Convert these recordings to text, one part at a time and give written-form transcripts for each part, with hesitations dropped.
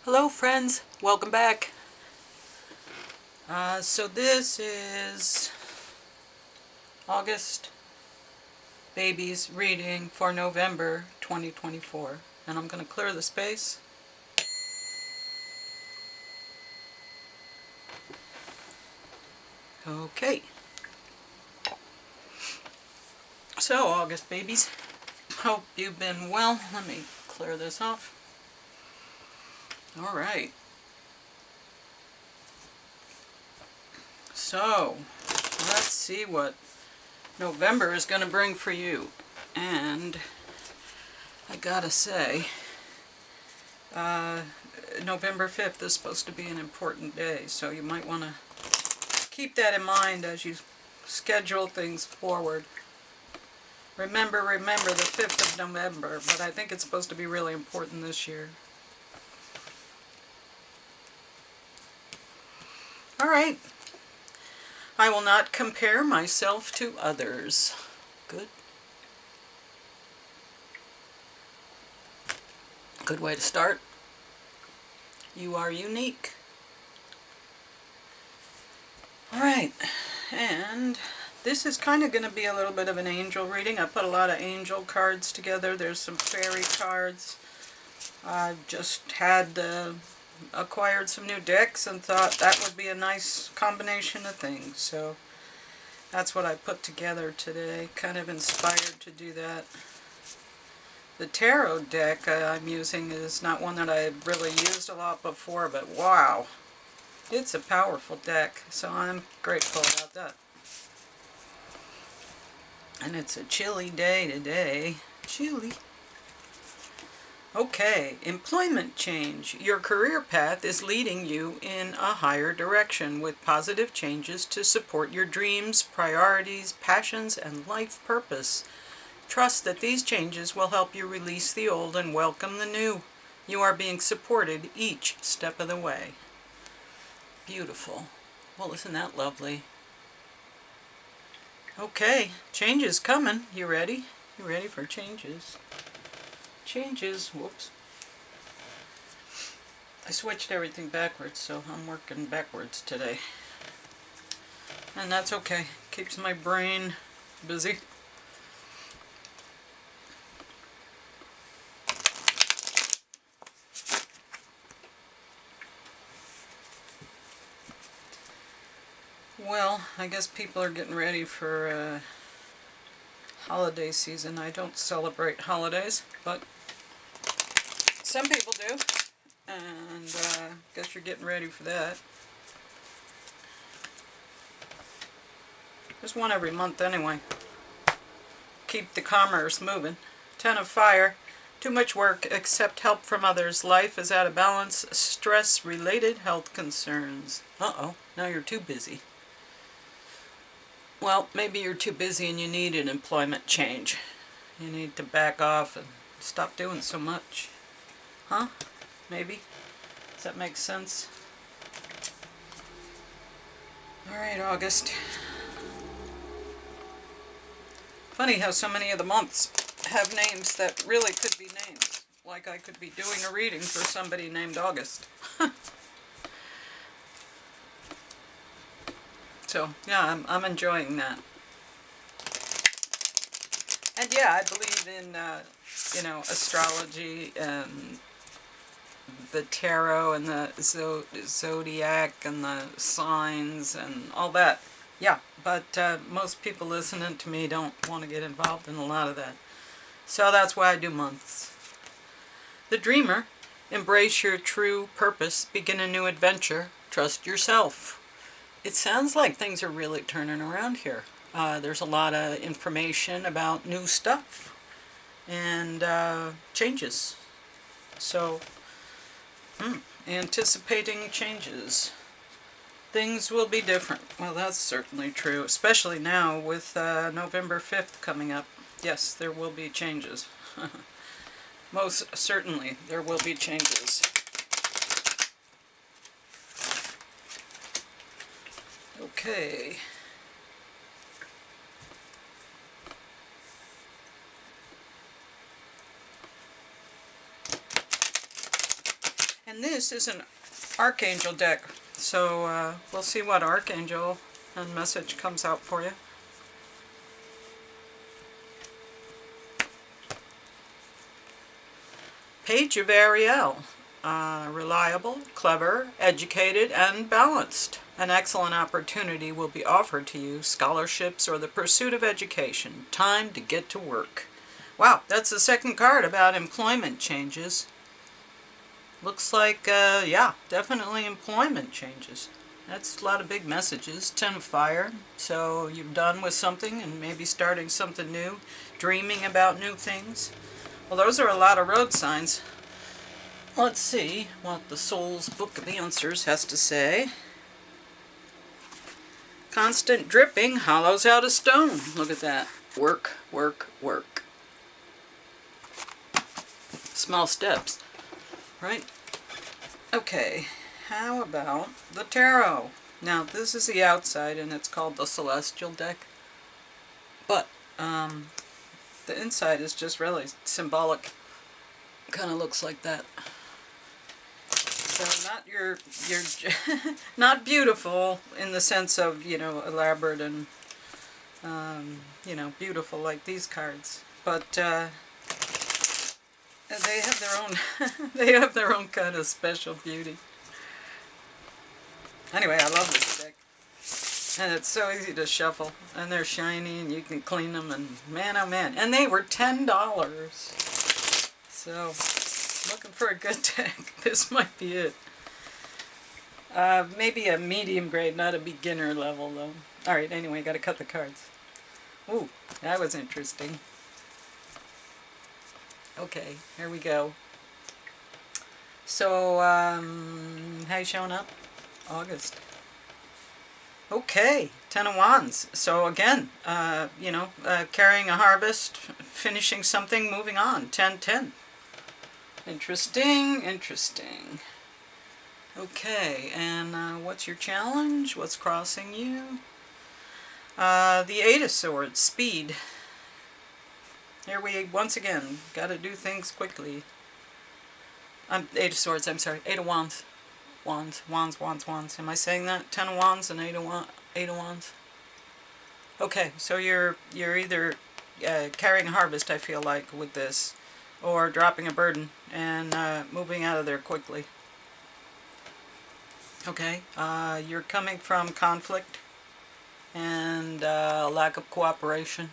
Hello friends, welcome back. So this is August Babies reading for November 2024, and I'm going to clear the space. Okay, so August babies, hope you've been well. Let me clear this off. Alright, so let's see what November is going to bring for you. And I gotta say, November 5th is supposed to be an important day, so you might want to keep that in mind as you schedule things forward. Remember the 5th of November, but I think it's supposed to be really important this year. Alright. I will not compare myself to others. Good. Good way to start. You are unique. Alright, and this is kind of going to be a little bit of an angel reading. I put a lot of angel cards together. There's some fairy cards. I just had acquired some new decks and thought that would be a nice combination of things. So that's what I put together today. Kind of inspired to do that. The tarot deck I'm using is not one that I've really used a lot before, but wow, it's a powerful deck, so I'm grateful about that. And it's a chilly day today. Chilly. Okay, employment change. Your career path is leading you in a higher direction with positive changes to support your dreams, priorities, passions, and life purpose. Trust that these changes will help you release the old and welcome the new. You are being supported each step of the way. Beautiful. Well, isn't that lovely? Okay, change is coming. You ready? You ready for changes? Changes. Whoops. I switched everything backwards, so I'm working backwards today. And that's okay. Keeps my brain busy. Well, I guess people are getting ready for holiday season. I don't celebrate holidays, but some people do. And I guess you're getting ready for that. There's one every month anyway. Keep the commerce moving. 10 of fire. Too much work, accept help from others. Life is out of balance. Stress-related health concerns. Uh-oh, now you're too busy. Well, maybe you're too busy and you need an employment change. You need to back off and stop doing so much. Huh? Maybe? Does that make sense? Alright, August. Funny how so many of the months have names that really could be names. Like I could be doing a reading for somebody named August. So, yeah, I'm enjoying that. And yeah, I believe in, astrology and the tarot and the zodiac and the signs and all that. Yeah, but most people listening to me don't want to get involved in a lot of that. So that's why I do months. The dreamer, embrace your true purpose, begin a new adventure, trust yourself. It sounds like things are really turning around here. There's a lot of information about new stuff and changes. So, anticipating changes. Things will be different. Well, that's certainly true, especially now with November 5th coming up. Yes, there will be changes. Most certainly, there will be changes. Okay. And this is an Archangel deck. So we'll see what Archangel and message comes out for you. Page of Ariel. Reliable, clever, educated, and balanced. An excellent opportunity will be offered to you, scholarships or the pursuit of education. Time to get to work. Wow, that's the second card about employment changes. Looks like, yeah, definitely employment changes. That's a lot of big messages. 10 of fire, so you're done with something and maybe starting something new, dreaming about new things. Well, those are a lot of road signs. Let's see what the Soul's Book of Answers has to say. Constant dripping hollows out a stone. Look at that. Work, work, work. Small steps, right? Okay, how about the Tarot? Now, this is the outside, and it's called the Celestial deck. But the inside is just really symbolic. Kind of looks like that. So not your not beautiful in the sense of, you know, elaborate and you know, beautiful like these cards, but they have their own they have their own kind of special beauty. Anyway, I love this deck, and it's so easy to shuffle, and they're shiny, and you can clean them, and man, oh man, and they were $10. So. Looking for a good deck. This might be it. Maybe a medium grade, not a beginner level though. Alright, anyway, gotta cut the cards. Ooh, that was interesting. Okay, here we go. So, how you showing up? August. Okay, 10 of Wands. So again, you know, carrying a harvest, finishing something, moving on. 10-10. Interesting, interesting. Okay, and what's your challenge? What's crossing you? The Eight of Swords, speed. Here we, once again, gotta do things quickly. Eight of Swords, I'm sorry, Eight of Wands. Wands. Am I saying that? 10 of Wands and Eight of Wands? Okay, so you're either carrying a harvest, I feel like, with this, or dropping a burden and moving out of there quickly. Okay, you're coming from conflict and lack of cooperation.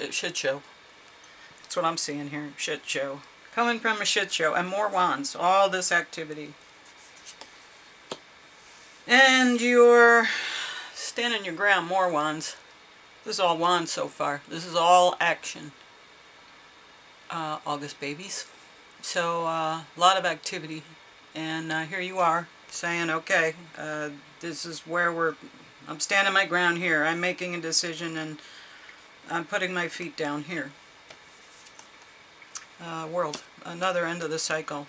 Shit show. That's what I'm seeing here. Shit show. Coming from a shit show. And more wands. All this activity. And you're standing your ground. More wands. This is all wands so far. This is all action. August babies. So a lot of activity, and here you are saying, okay, this is where I'm standing my ground here, I'm making a decision, and I'm putting my feet down here. World, another end of the cycle.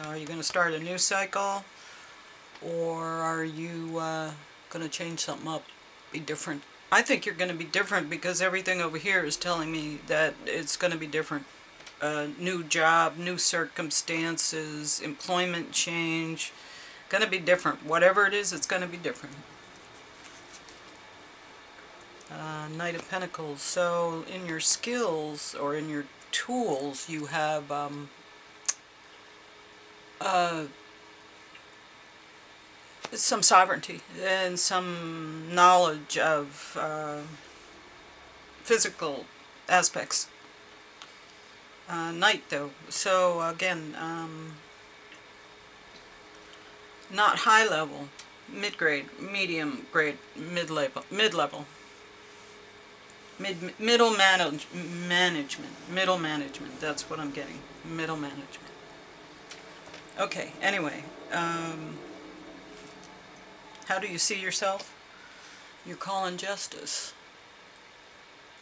Are you going to start a new cycle, or are you going to change something up, be different? I think you're going to be different, because everything over here is telling me that it's going to be different. New job, new circumstances, employment change, going to be different. Whatever it is, it's going to be different. Knight of Pentacles. So in your skills or in your tools, you have some sovereignty and some knowledge of physical aspects. Knight though, so again, not high level, mid-grade, medium grade, mid-level, middle management, that's what I'm getting, middle management. Okay, anyway, how do you see yourself? You're calling justice,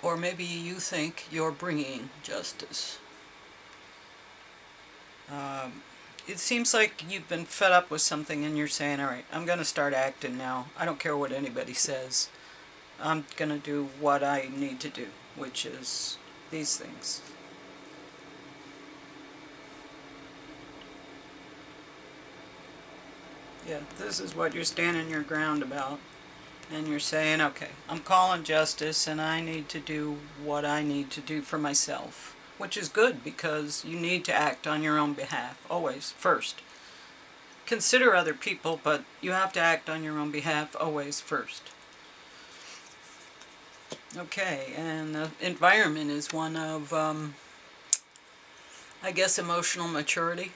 or maybe you think you're bringing justice. It seems like you've been fed up with something and you're saying, alright, I'm going to start acting now. I don't care what anybody says. I'm going to do what I need to do, which is these things. Yeah, this is what you're standing your ground about. And you're saying, okay, I'm calling justice and I need to do what I need to do for myself. Which is good because you need to act on your own behalf, always, first. Consider other people, but you have to act on your own behalf, always, first. Okay, and the environment is one of, I guess, emotional maturity.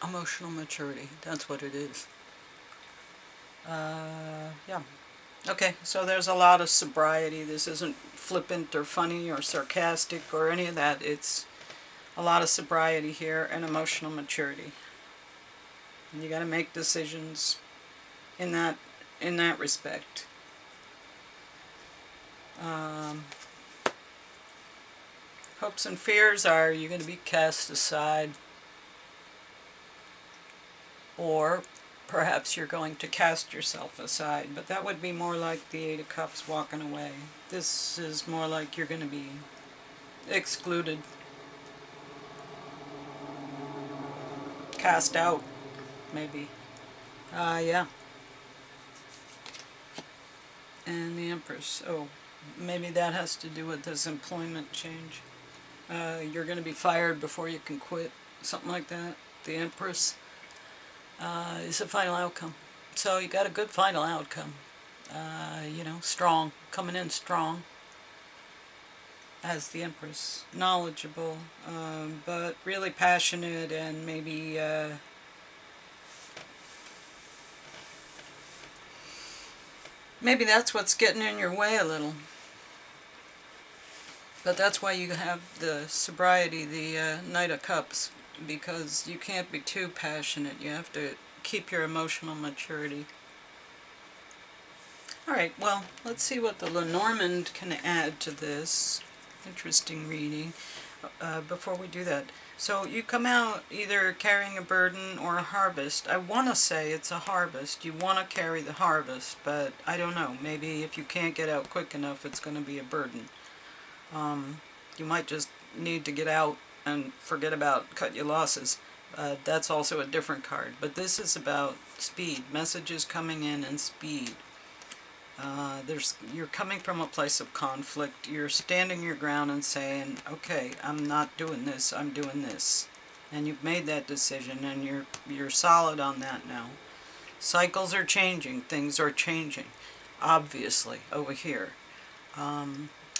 Emotional maturity, that's what it is. Yeah. Okay, so there's a lot of sobriety. This isn't flippant or funny or sarcastic or any of that. It's a lot of sobriety here and emotional maturity. And you got to make decisions in that respect. Hopes and fears are you're going to be cast aside, or perhaps you're going to cast yourself aside, but that would be more like the Eight of Cups walking away. This is more like you're going to be excluded, cast out, maybe. Yeah. And the Empress. Oh, maybe that has to do with this employment change. You're going to be fired before you can quit. Something like that. The Empress is the final outcome. So you got a good final outcome. Strong. Coming in strong as the Empress. Knowledgeable, but really passionate and maybe... maybe that's what's getting in your way a little. But that's why you have the sobriety, the Knight of Cups, because you can't be too passionate. You have to keep your emotional maturity. Alright, well, let's see what the Lenormand can add to this. Interesting reading. Before we do that. So you come out either carrying a burden or a harvest. I want to say it's a harvest. You want to carry the harvest, but I don't know. Maybe if you can't get out quick enough, it's going to be a burden. You might just need to get out and forget about cut your losses. That's also a different card. But this is about speed. Messages coming in and speed. You're coming from a place of conflict. You're standing your ground and saying, okay, I'm not doing this, I'm doing this. And you've made that decision and you're solid on that now. Cycles are changing, things are changing, obviously, over here.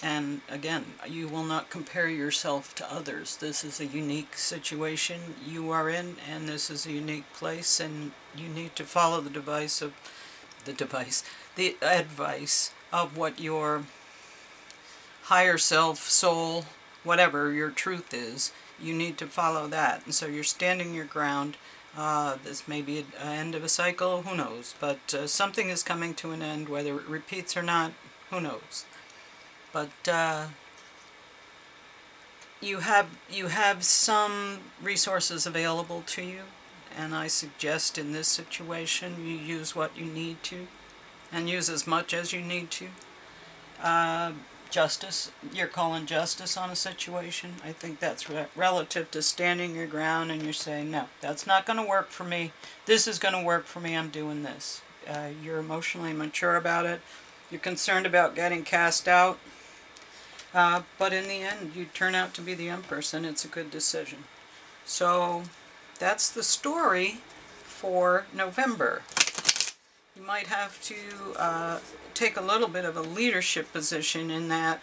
And again, you will not compare yourself to others. This is a unique situation you are in, and this is a unique place, and you need to follow the advice of what your higher self, soul, whatever your truth is. You need to follow that. And so you're standing your ground. This may be an end of a cycle, who knows? But something is coming to an end, whether it repeats or not, who knows? But you have some resources available to you, and I suggest in this situation you use what you need to, and use as much as you need to. Justice, you're calling justice on a situation. I think that's relative to standing your ground and you're saying, no, that's not going to work for me. This is going to work for me. I'm doing this. You're emotionally mature about it. You're concerned about getting cast out. But in the end, you turn out to be the Empress, and it's a good decision. So that's the story for November. You might have to take a little bit of a leadership position in that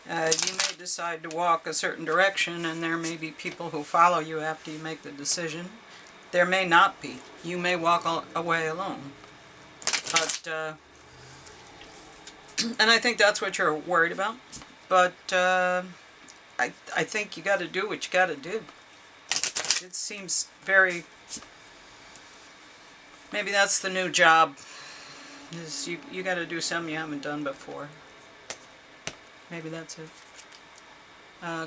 you may decide to walk a certain direction, and there may be people who follow you after you make the decision. There may not be. You may walk away alone. But and I think that's what you're worried about. But I think you got to do what you got to do. It seems very... maybe that's the new job. Is you got to do something you haven't done before. Maybe that's it.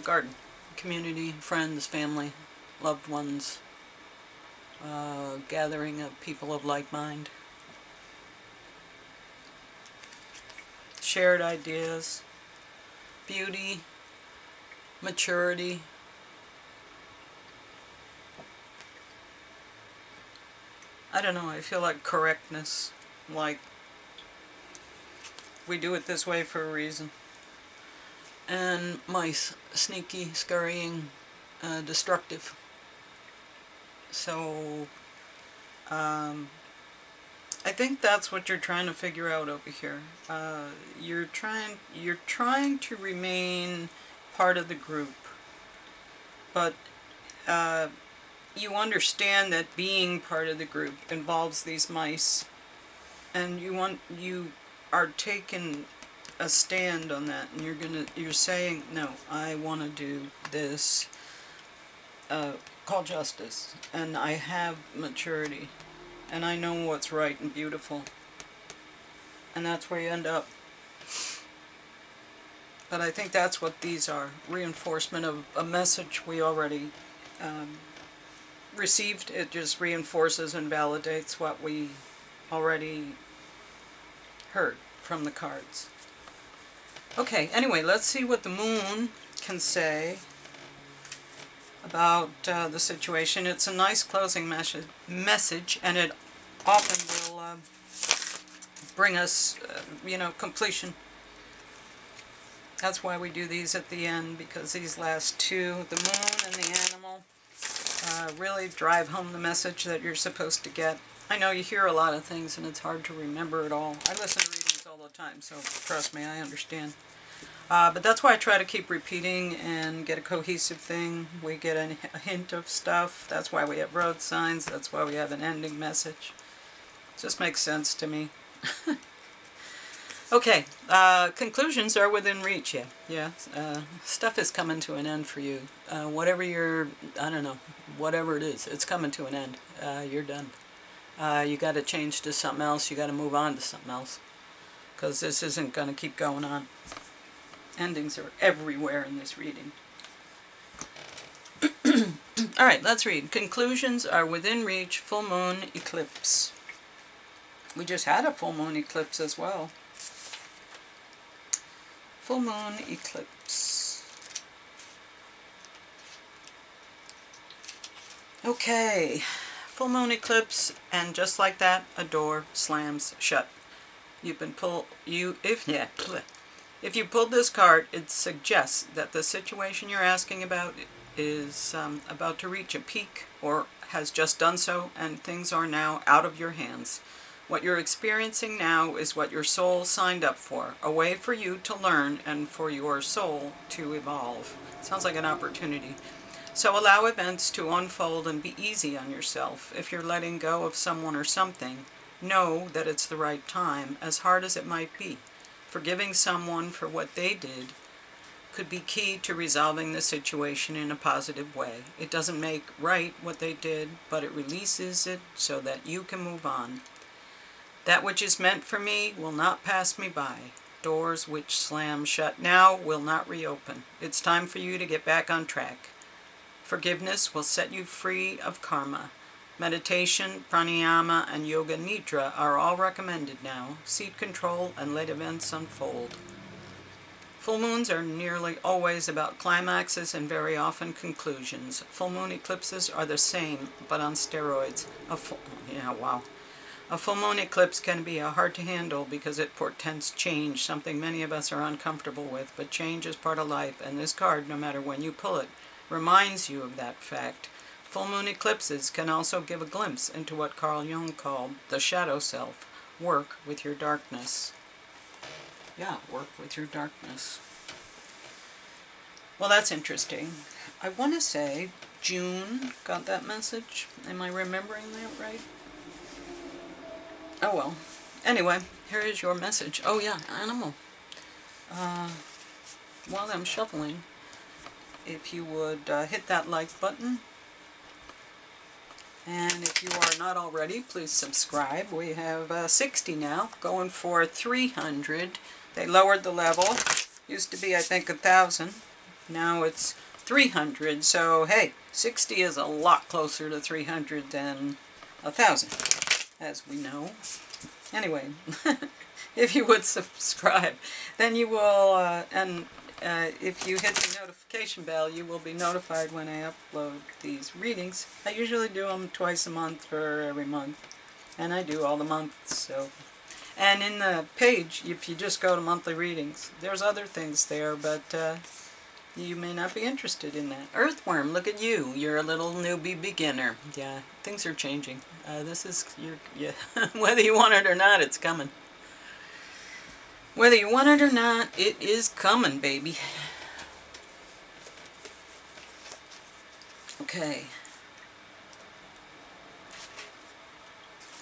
Garden. Community, friends, family, loved ones. Gathering of people of like mind. Shared ideas. Beauty, maturity, I don't know, I feel like correctness, like we do it this way for a reason. And mice, sneaky, scurrying, destructive. So, I think that's what you're trying to figure out over here. You're trying to remain part of the group, but you understand that being part of the group involves these mice, and you are taking a stand on that, and you're saying, no, I want to do this, called justice, and I have maturity, and I know what's right and beautiful, and that's where you end up. But I think that's what these are, reinforcement of a message we already received. It just reinforces and validates what we already heard from the cards. Okay, anyway, let's see what the moon can say about the situation. It's a nice closing message, and it often will bring us, completion. That's why we do these at the end, because these last two, the moon and the animal, really drive home the message that you're supposed to get. I know you hear a lot of things and it's hard to remember it all. I listen to readings all the time, so trust me, I understand. But that's why I try to keep repeating and get a cohesive thing. We get a hint of stuff. That's why we have road signs. That's why we have an ending message. It just makes sense to me. Okay, conclusions are within reach, yeah. Stuff is coming to an end for you. Whatever whatever it is, it's coming to an end. You're done. You got to change to something else. You got to move on to something else, because this isn't going to keep going on. Endings are everywhere in this reading. Alright, let's read. Conclusions are within reach. Full moon eclipse. We just had a full moon eclipse as well. Full moon eclipse. Okay, full moon eclipse, and just like that, a door slams shut. If you pulled this card, it suggests that the situation you're asking about is about to reach a peak, or has just done so, and things are now out of your hands. What you're experiencing now is what your soul signed up for, a way for you to learn and for your soul to evolve. Sounds like an opportunity. So allow events to unfold and be easy on yourself. If you're letting go of someone or something, know that it's the right time, as hard as it might be. Forgiving someone for what they did could be key to resolving the situation in a positive way. It doesn't make right what they did, but it releases it so that you can move on. That which is meant for me will not pass me by. Doors which slam shut now will not reopen. It's time for you to get back on track. Forgiveness will set you free of karma. Meditation, pranayama, and yoga nidra are all recommended now. Seat control and let events unfold. Full moons are nearly always about climaxes and very often conclusions. Full moon eclipses are the same, but on steroids. A full moon eclipse can be hard to handle because it portends change, something many of us are uncomfortable with, but change is part of life, and this card, no matter when you pull it, reminds you of that fact. Full moon eclipses can also give a glimpse into what Carl Jung called the shadow self. Work with your darkness. Yeah, work with your darkness. Well, that's interesting. I want to say June got that message. Am I remembering that right? Oh well. Anyway, here is your message. Oh yeah, animal. While I'm shuffling, if you would hit that like button. And if you are not already, please subscribe. We have 60 now, going for 300. They lowered the level. Used to be, I think, 1,000. Now it's 300. So, hey, 60 is a lot closer to 300 than 1,000, as we know. Anyway, if you would subscribe, then you will, if you hit the notification bell, you will be notified when I upload these readings. I usually do them twice a month or every month. And I do all the months, so. And in the page, if you just go to monthly readings, there's other things there, but you may not be interested in that. Earthworm, look at you. You're a little newbie beginner. Yeah, things are changing. This is, yeah, whether you want it or not, it's coming. Whether you want it or not, it is coming, baby. Okay.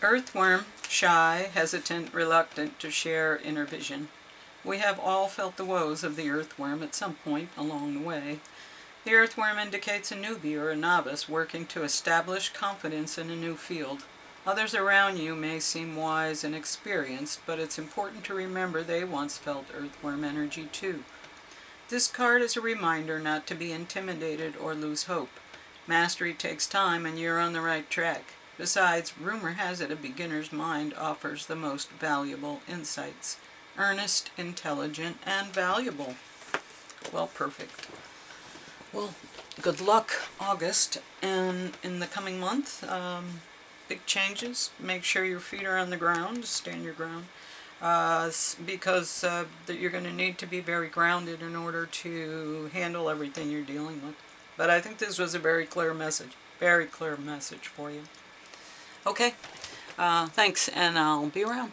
Earthworm, shy, hesitant, reluctant to share inner vision. We have all felt the woes of the earthworm at some point along the way. The earthworm indicates a newbie or a novice working to establish confidence in a new field. Others around you may seem wise and experienced, but it's important to remember they once felt earthworm energy too. This card is a reminder not to be intimidated or lose hope. Mastery takes time and you're on the right track. Besides, rumor has it a beginner's mind offers the most valuable insights. Earnest, intelligent, and valuable. Well, perfect. Well, good luck, August, and in the coming month, big changes. Make sure your feet are on the ground, stand your ground, because you're going to need to be very grounded in order to handle everything you're dealing with. But I think this was a very clear message for you. Okay, thanks, and I'll be around.